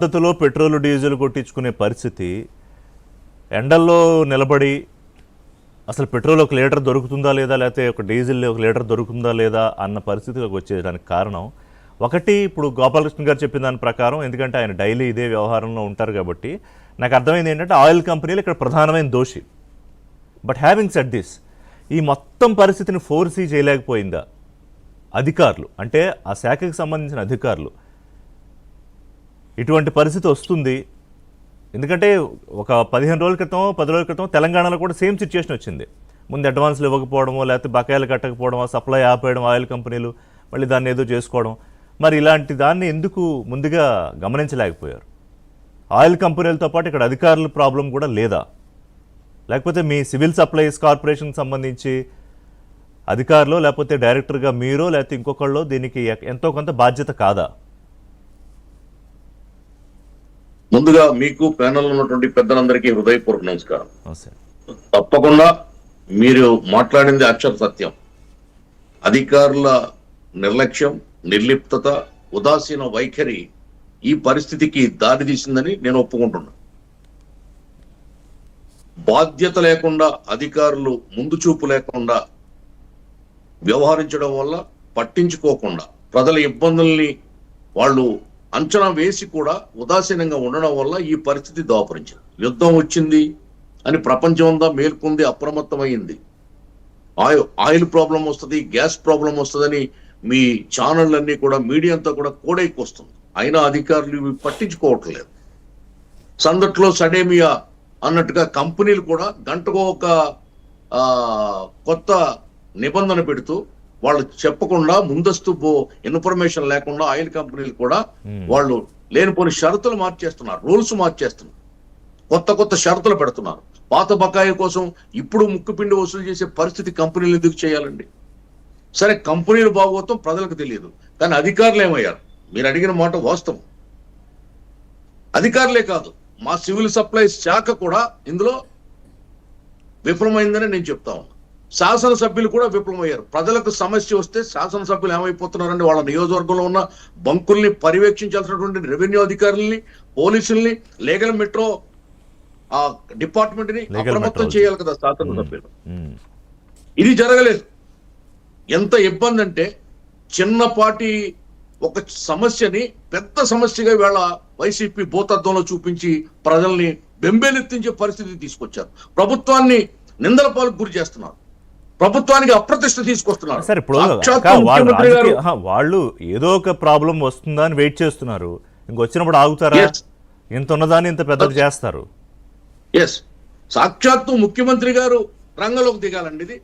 పద్ధతిలో petrol diesel కొట్టించుకునే పరిస్థితి, ఎండల్లో నిలబడి అసలు పెట్రోల్ ఒక లీటర్ దొరుకుతుందా లేదా, లేకపోతే ఒక డీజిల్ ఒక లీటర్ దొరుకుతుందా లేదా అన్న పరిస్థితిలోకి వచ్చేదానికి కారణం ఒకటి, ఇప్పుడు గోపాలకృష్ణ గారు చెప్పిన దాని ప్రకారం, ఎందుకంటే ఆయన డైలీ ఇదే వ్యవహారంలో ఉంటారు కాబట్టి నాకు అర్థమైంది ఏంటంటే ఆయిల్ కంపెనీలు ఇక్కడ ప్రధానమైన దోషి. బట్ హ్యావింగ్ సెడ్ దిస్, ఈ మొత్తం పరిస్థితిని ఫోర్సీ చేయలేకపోయిందా అధికారులు, అంటే ఆ శాఖకి సంబంధించిన అధికారులు? ఇటువంటి పరిస్థితి వస్తుంది ఎందుకంటే ఒక 15 రోజుల క్రితం 10 రోజుల క్రితం తెలంగాణలో కూడా సేమ్ సిచ్యుయేషన్ వచ్చింది. ముందు అడ్వాన్స్లు ఇవ్వకపోవడమో, లేకపోతే బకాయిలు కట్టకపోవడమో, సప్లై ఆపేయడం ఆయిల్ కంపెనీలు, మళ్ళీ దాన్ని ఏదో చేసుకోవడం. మరి ఇలాంటి దాన్ని ఎందుకు ముందుగా గమనించలేకపోయారు? ఆయిల్ కంపెనీలతో పాటు ఇక్కడ అధికారుల ప్రాబ్లం కూడా లేదా? లేకపోతే మీ సివిల్ సప్లైస్ కార్పొరేషన్కి సంబంధించి అధికారులు, లేకపోతే డైరెక్టర్గా మీరో, లేకపోతే ఇంకొకళ్ళు దీనికి ఎంతో కొంత బాధ్యత కాదా? ముందుగా మీకు ప్యానల్ ఉన్నటువంటి పెద్దలందరికీ హృదయపూర్వక నమస్కారం. తప్పకుండా మీరు మాట్లాడింది అక్షర సత్యం. అధికారుల నిర్లక్ష్యం, నిర్లిప్తత, ఉదాసీన వైఖరి ఈ పరిస్థితికి దారి తీసిందని నేను ఒప్పుకుంటున్నా. బాధ్యత లేకుండా అధికారులు ముందు చూపు లేకుండా వ్యవహరించడం వల్ల, పట్టించుకోకుండా ప్రజల ఇబ్బందుల్ని వాళ్ళు అంచనా వేసి కూడా ఉదాసీనంగా ఉండడం వల్ల ఈ పరిస్థితి దాపురించింది. యుద్ధం వచ్చింది అని ప్రపంచం అంతా మేల్కొంది, అప్రమత్తమైంది. ఆయిల్ ప్రాబ్లం వస్తుంది, గ్యాస్ ప్రాబ్లం వస్తుందని మీ ఛానళ్ళన్నీ కూడా, మీడియా అంతా కూడా కోడైకి వస్తుంది. అయినా అధికారులు ఇవి పట్టించుకోవట్లేదు. సందట్లో సడేమియా అన్నట్టుగా కంపెనీలు కూడా గంటకు ఒక కొత్త నిబంధన పెడుతూ, వాళ్ళు చెప్పకుండా, ముందస్తు ఇన్ఫర్మేషన్ లేకుండా ఆయిల్ కంపెనీలు కూడా వాళ్ళు లేనిపోని షరతులు మార్చేస్తున్నారు, రూల్స్ మార్చేస్తున్నారు, కొత్త షరతులు పెడుతున్నారు. పాత బకాయి కోసం ఇప్పుడు ముక్కుపిండి వసూలు చేసే పరిస్థితి కంపెనీలు ఎందుకు చేయాలండి? సరే, కంపెనీలు బాగోతాం ప్రజలకు తెలియదు, కానీ అధికారులు ఏమయ్యారు? మీరు అడిగిన మాట వాస్తవం. అధికారులే కాదు, మా సివిల్ సప్లైస్ శాఖ కూడా ఇందులో విఫలమైందని నేను చెప్తా ఉన్నా. శాసనసభ్యులు కూడా విఫలమయ్యారు. ప్రజలకు సమస్య వస్తే శాసనసభ్యులు ఏమైపోతున్నారంటే, వాళ్ళ నియోజకవర్గంలో ఉన్న బంకుల్ని పర్యవేక్షించాల్సినటువంటి రెవెన్యూ అధికారుల్ని, పోలీసుల్ని, లీగల్ మెట్రో డిపార్ట్మెంట్ ని అప్రమత్తం చేయాలి కదా శాసనసభ్యులు. ఇది జరగలేదు. ఎంత ఇబ్బంది అంటే, చిన్నపాటి ఒక సమస్యని పెద్ద సమస్యగా వీళ్ళ వైసీపీ భూతత్వంలో చూపించి ప్రజల్ని బెంబేలెత్తించే పరిస్థితి తీసుకొచ్చారు. ప్రభుత్వాన్ని నిందల పాలకు గురి చేస్తున్నారు, ప్రభుత్వానికి అప్రతిష్ట తీసుకొస్తున్నారు. సరే, ఇప్పుడు వాళ్ళు ఏదో ఒక ప్రాబ్లం వస్తుందా అని వెయిట్ చేస్తున్నారు, ఇంకొచ్చినప్పుడు ఆగుతారా? ఇంత ఉన్నదాన్ని ఇంత పెద్దది చేస్తారు. ఎస్, సాక్షాత్తు ముఖ్యమంత్రి గారు రంగంలోకి దిగాలండి. ఇది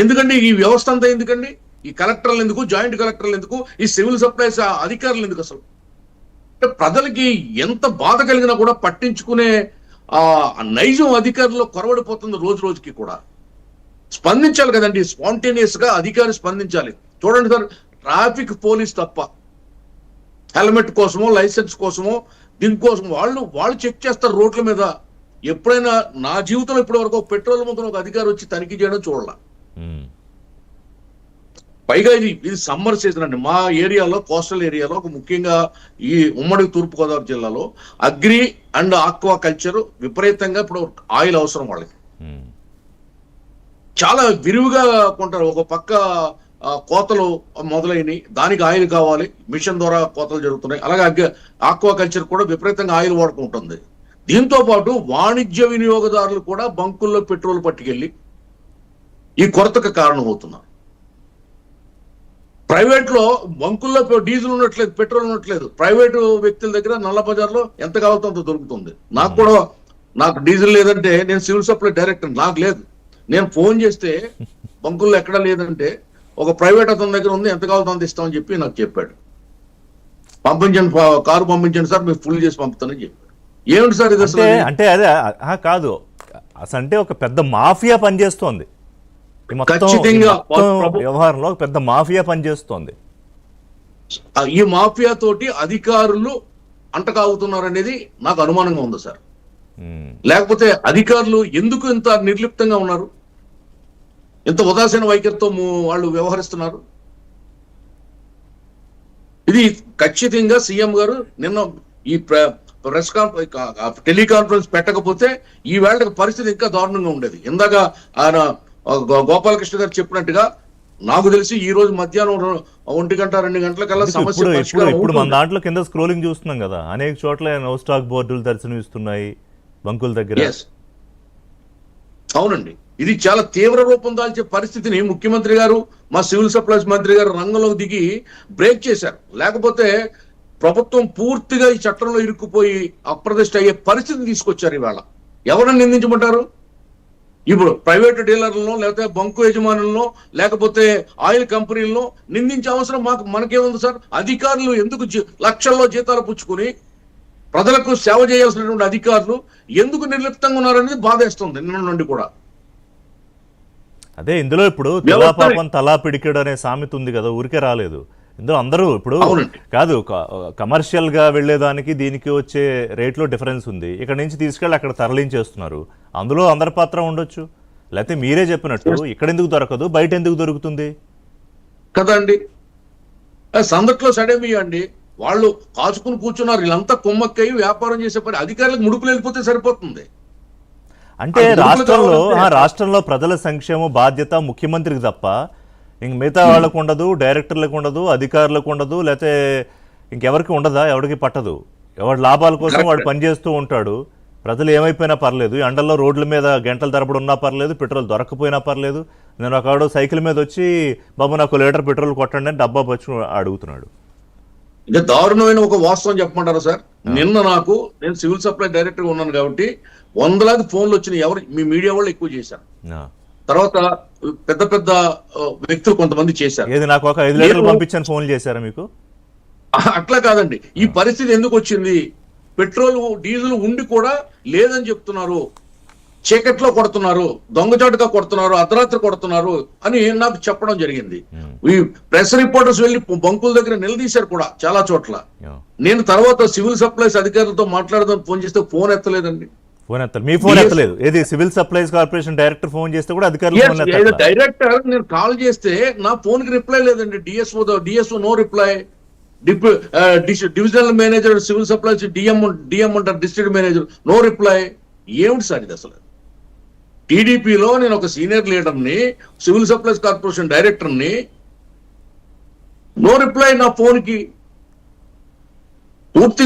ఎందుకండి? ఈ వ్యవస్థ అంతా ఎందుకండి? ఈ కలెక్టర్లు ఎందుకు, జాయింట్ కలెక్టర్లు ఎందుకు, ఈ సివిల్ సప్లైస్ అధికారులు ఎందుకు? అసలు ప్రజలకి ఎంత బాధ కలిగినా కూడా పట్టించుకునే నైజం అధికారుల్లో కొరవడిపోతుంది రోజు రోజుకి. కూడా స్పందించాలి కదండి, స్పాంటేనియస్ గా అధికారి స్పందించాలి. చూడండి సార్, ట్రాఫిక్ పోలీస్ తప్ప హెల్మెట్ కోసమో, లైసెన్స్ కోసమో, దీనికోసం వాళ్ళు చెక్ చేస్తారు రోడ్ల మీద. ఎప్పుడైనా నా జీవితంలో ఇప్పటి వరకు పెట్రోల్ మొత్తం ఒక అధికారి వచ్చి తనిఖీ చేయడం చూడాల. పైగా ఇది సమ్మర్ సీజన్ అండి. మా ఏరియాలో, కోస్టల్ ఏరియాలో, ముఖ్యంగా ఈ ఉమ్మడి తూర్పుగోదావరి జిల్లాలో అగ్రి అండ్ ఆక్వా కల్చర్ విపరీతంగా ఇప్పుడు ఆయిల్ అవసరం వాళ్ళకి. చాలా విరివిగా కొంటారు. ఒక పక్క కోతలు మొదలైనవి, దానికి ఆయిల్ కావాలి, మిషన్ ద్వారా కోతలు జరుగుతున్నాయి. అలాగే ఆక్వా కల్చర్ కూడా విపరీతంగా ఆయిల్ వాడుకుంటుంది. దీంతో పాటు వాణిజ్య వినియోగదారులు కూడా బంకుల్లో పెట్రోల్ పట్టుకెళ్ళి ఈ కొరతకు కారణమవుతున్నారు. ప్రైవేట్ లో బంకుల్లో డీజిల్ ఉండట్లేదు, పెట్రోల్ ఉండట్లేదు. ప్రైవేటు వ్యక్తుల దగ్గర నల్ల బజార్లో ఎంత కావాలో అంత దొరుకుతుంది. నాకు డీజిల్ లేదంటే, నేను సివిల్ సప్లై డైరెక్టర్, నాకు లేదు. నేను ఫోన్ చేస్తే బంకుల్లో ఎక్కడా లేదంటే, ఒక ప్రైవేట్ అతని దగ్గర ఉంది, ఎంత కావాలో అంత ఇస్తామని చెప్పి నాకు చెప్పాడు. పంపించండి, కారు పంపించండి సార్, మీరు ఫుల్ చేసి పంపుతానని చెప్పాడు. ఏమిటి సార్ ఇది అసలు? అంటే అదే కాదు, అసలు అంటే ఒక పెద్ద మాఫియా పనిచేస్తోంది. వ్యవహారంలో పెద్ద మాఫియా పనిచేస్తోంది. ఈ మాఫియా తోటి అధికారులు అంటకాగుతున్నారు అనేది నాకు అనుమానంగా ఉంది సార్. లేకపోతే అధికారులు ఎందుకు ఇంత నిర్లిప్తంగా ఉన్నారు, ఇంత ఉదాసీన వైఖరితో వాళ్ళు వ్యవహరిస్తున్నారు? ఇది ఇది ఖచ్చితంగా సీఎం గారు నిన్న ఈ ప్రెస్ టెలికాన్ఫరెన్స్ పెట్టకపోతే ఈ వేళ పరిస్థితి ఇంకా దారుణంగా ఉండేది. ఇందాక ఆయన గోపాలకృష్ణ గారు చెప్పినట్టుగా నాకు తెలిసి ఈ రోజు మధ్యాహ్నం 1 గంట 2 గంటలకల్లా సమస్య ఇప్పుడు మన దాంట్లో కింద స్క్రోలింగ్ చూస్తున్నాం కదా, అనేక చోట్ల నో స్టాక్ బోర్డులు దర్శనమిస్తున్నాయి బంకుల దగ్గర. అవునండి, ఇది చాలా తీవ్ర రూపం దాల్చే పరిస్థితిని ముఖ్యమంత్రి గారు, మా సివిల్ సప్లైస్ మంత్రి గారు రంగంలోకి దిగి బ్రేక్ చేశారు. లేకపోతే ప్రభుత్వం పూర్తిగా ఈ చట్టంలో ఇరుక్కుపోయి అప్రదిష్ట అయ్యే పరిస్థితిని తీసుకొచ్చారు. ఇవాళ ఎవరిని నిందించమంటారు? ఇప్పుడు ప్రైవేట్ డీలర్లను, లేకపోతే బంకు యజమానులను, లేకపోతే ఆయిల్ కంపెనీలను నిందించే అవసరం మనకేముంది సార్? అధికారులు ఎందుకు లక్షల్లో జీతాలు పుచ్చుకుని ప్రజలకు సేవ చేయాల్సినటువంటి అధికారులు ఎందుకు నిర్లిప్తంగా ఉన్నారనేది బాధేస్తుంది నిన్న నుండి కూడా. అదే ఇందులో ఇప్పుడు తలా పాపం తలా పిడికెడు అనే సామెత ఉంది కదా, ఊరికే రాలేదు. ఇందులో అందరూ ఇప్పుడు కాదు, కమర్షియల్ గా వెళ్లేదానికి దీనికి వచ్చే రేట్లో డిఫరెన్స్ ఉంది. ఇక్కడ నుంచి తీసుకెళ్ళి అక్కడ తరలించేస్తున్నారు. అందులో అందరి పాత్ర ఉండొచ్చు. లేకపోతే మీరే చెప్పినట్టు ఇక్కడ ఎందుకు దొరకదు, బయట ఎందుకు దొరుకుతుంది కదండి. సందట్లో సడేమియండి, వాళ్ళు కాచుకుని కూర్చున్నారు. వీళ్ళంతా కొమ్మక్కయ్యి వ్యాపారం చేసే పని అధికారులకు ముడుపులు వెళ్ళిపోతే సరిపోతుంది. అంటే రాష్ట్రంలో ప్రజల సంక్షేమ బాధ్యత ముఖ్యమంత్రికి తప్ప ఇంక మిగతా వాళ్ళకు ఉండదు, డైరెక్టర్లకు ఉండదు, అధికారులకు ఉండదు, లేకపోతే ఇంకెవరికి ఉండదా? ఎవరికి పట్టదు. ఎవరి లాభాల కోసం వాడు పనిచేస్తూ ఉంటాడు. ప్రజలు ఏమైపోయినా పర్లేదు, ఎండల్లో రోడ్ల మీద గంటల తరబడి ఉన్నా పర్లేదు, పెట్రోల్ దొరకపోయినా పర్లేదు. నేను ఒకడు సైకిల్ మీద వచ్చి బాబు నాకు లీటర్ పెట్రోల్ కొట్టండి అని డబ్బా వచ్చి అడుగుతున్నాడు. ఇంకా దారుణమైన ఒక వాస్తవం చెప్పమంటారా సార్? నిన్న నేను సివిల్ సప్లై డైరెక్టర్ ఉన్నాను కాబట్టి 100,000 ఫోన్లు వచ్చినాయి. ఎవరు? మీ మీడియా వాళ్ళు ఎక్కువ చేశారు. తర్వాత పెద్ద పెద్ద వ్యక్తులు కొంతమంది చేశారు. ఏది నాకు ఒక 5 లీటర్లు పంపించాను ఫోన్లు చేశారా మీకు? అట్లా కాదండి. ఈ పరిస్థితి ఎందుకు వచ్చింది? పెట్రోల్ డీజిల్ ఉండి కూడా లేదని చెప్తున్నారు, చీకట్లో కొడుతున్నారు, దొంగచాటుగా కొడుతున్నారు, అర్ధరాత్రి కొడుతున్నారు అని నాకు చెప్పడం జరిగింది. ఈ ప్రెస్ రిపోర్టర్స్ వెళ్లి బంకుల దగ్గర నిలదీశారు కూడా చాలా చోట్ల. నేను తర్వాత సివిల్ సప్లైస్ అధికారులతో మాట్లాడదాం ఫోన్ చేస్తే ఫోన్ ఎత్తలేదండి. మీ ఫోన్ ఎత్తలేదు? ఏది civil supplies corporation director phone చేస్తే కూడా అధికారులు డైరెక్టర్ నేను కాల్ చేస్తే నా ఫోన్ కి రిప్లై లేదండి. DSO no reply. Divisional manager civil supplies DM అంటారు, డిస్ట్రిక్ట్ మేనేజర్ నో రిప్లై. ఏమిటి సార్ ఇది అసలు? టీడీపీలో నేను ఒక సీనియర్ లీడర్ని, సివిల్ సప్లైస్ కార్పొరేషన్ డైరెక్టర్ని, నో రిప్లై నా ఫోన్ కి. పూర్తి